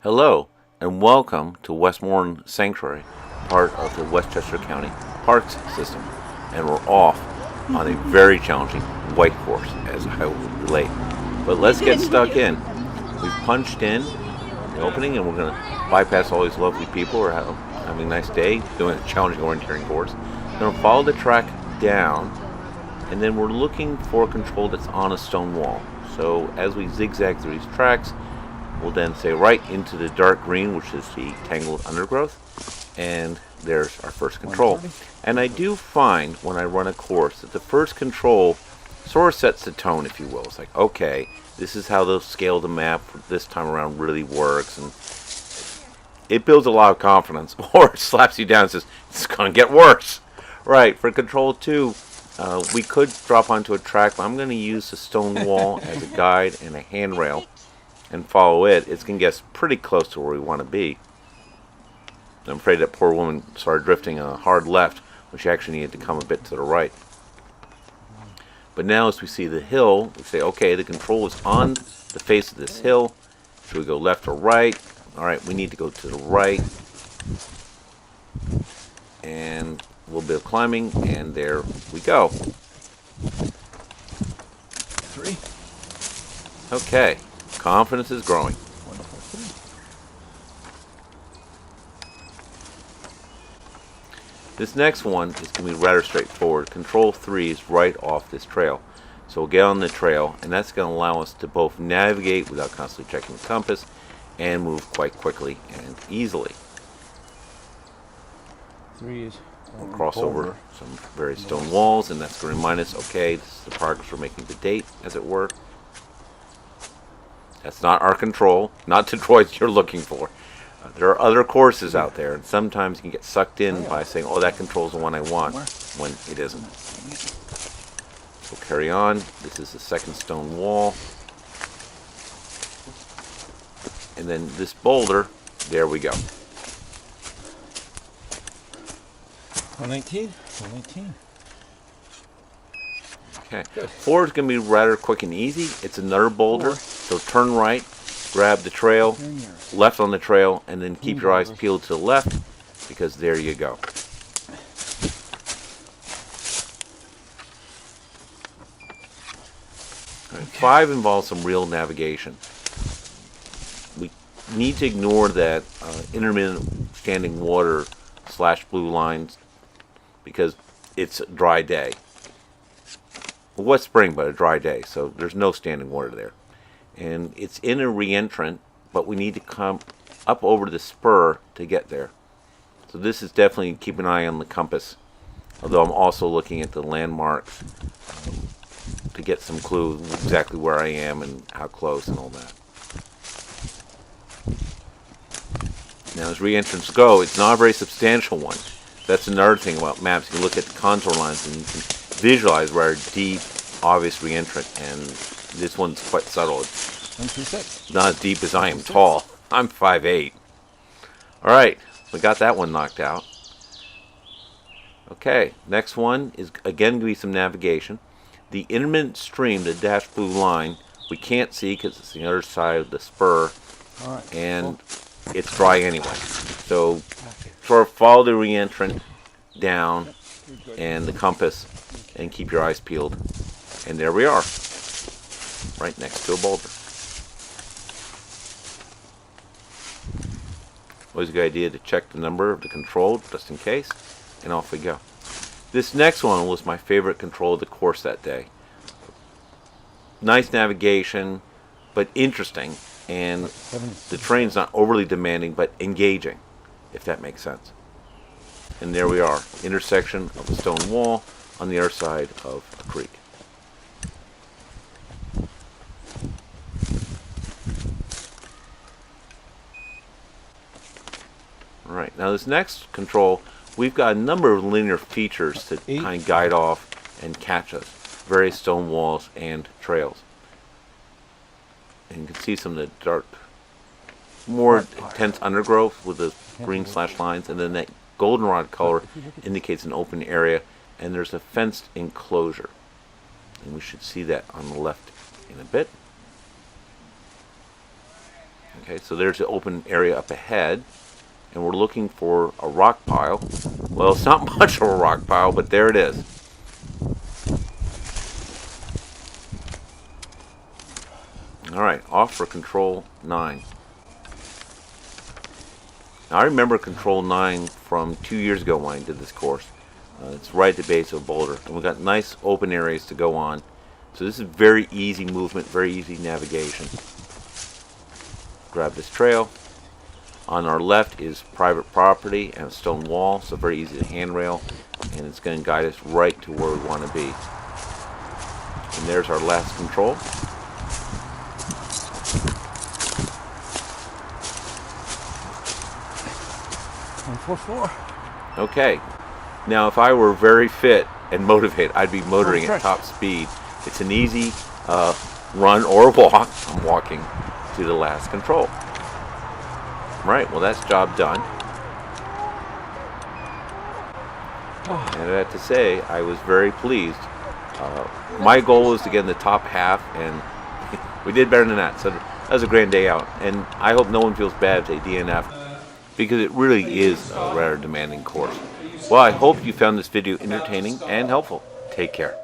Hello, and welcome to Westmoreland Sanctuary, part of the Westchester County Parks System. And we're off on a very challenging white course, as I will relate. But let's get stuck in. We've punched in the opening, and we're going to bypass all these lovely people who are having a nice day, doing a challenging orienteering course. We're going to follow the track down, and then we're looking for a control that's on a stone wall. So as we zigzag through these tracks, we'll then say right into the dark green, which is the tangled undergrowth, and there's our first control. And I do find when I run a course that the first control sort of sets the tone, if you will. It's like, okay, this is how they'll scale the map this time around really works, and it builds a lot of confidence, or it slaps you down and says, it's going to get worse. Right, for control 2, we could drop onto a track, but I'm going to use the stone wall as a guide and a handrail and follow it. It's going to get us pretty close to where we want to be. I'm afraid that poor woman started drifting a hard left when she actually needed to come a bit to the right. But now as we see the hill, we say, okay, the control is on the face of this hill. Should we go left or right? Alright, we need to go to the right. And a little bit of climbing, and there we go. 3. Okay, confidence is growing. Wonderful. 3. This next one is going to be rather straightforward. Control 3 is right off this trail. So we'll get on the trail, and that's going to allow us to both navigate without constantly checking the compass and move quite quickly and easily. 3 is We'll cross over some various stone walls, and that's going to remind us, okay, this is the progress we're making to date, as it were. That's not our control, not the droids you're looking for. There are other courses out there, and sometimes you can get sucked in by saying, oh, that control's the one I want, when it isn't. We'll carry on. This is the second stone wall. And then this boulder, there we go. 119. 119. Okay. 4 is going to be rather quick and easy. It's another boulder. So turn right, grab the trail, left on the trail, and then keep your eyes peeled to the left, because there you go. Right, 5 involves some real navigation. We need to ignore that intermittent standing water / blue lines, because it's a dry day. Well, wet spring, but a dry day, so there's no standing water there. And it's in a reentrant, but we need to come up over the spur to get there. So this is definitely keep an eye on the compass, although I'm also looking at the landmarks to get some clue exactly where I am and how close and all that. Now as reentrants go, it's not a very substantial one. That's another thing about maps. You can look at the contour lines and you can visualize where a deep, obvious reentrant, and this one's quite subtle. It's 126. not as deep as I am tall. I'm 5'8". Alright, we got that one knocked out. Okay, next one is again going to be some navigation. The intermittent stream, the dashed blue line, we can't see because it's the other side of the spur, and it's dry anyway. So sort of follow the reentrant down and the compass and keep your eyes peeled. And there we are, right next to a boulder. Always a good idea to check the number of the control just in case, and off we go. This next one was my favorite control of the course that day. Nice navigation, but interesting, and the terrain's not overly demanding, but engaging, if that makes sense. And there we are, intersection of a stone wall on the other side of a creek. Alright, now this next control, we've got a number of linear features to kind of guide off and catch us. Various stone walls and trails. And you can see some of the dark, more intense undergrowth with the green / lines, and then that goldenrod color indicates an open area, and there's a fenced enclosure. And we should see that on the left in a bit. Okay, so there's the open area up ahead, and we're looking for a rock pile. Well, it's not much of a rock pile, but there it is. All right, off for control 9. Now, I remember control 9 from 2 years ago when I did this course. It's right at the base of a boulder, and we've got nice open areas to go on. So this is very easy movement, very easy navigation. Grab this trail. On our left is private property and a stone wall, so very easy to handrail, and it's going to guide us right to where we want to be. And there's our last control. 144. Okay. Now, if I were very fit and motivated, I'd be motoring Oh, at top speed. It's an easy run or walk. I'm walking to the last control. Right, well, that's job done. And I have to say, I was very pleased. My goal was to get in the top half, and we did better than that. So that was a grand day out. And I hope no one feels bad if they DNF, because it really is a rather demanding course. Well, I hope you found this video entertaining and helpful. Take care.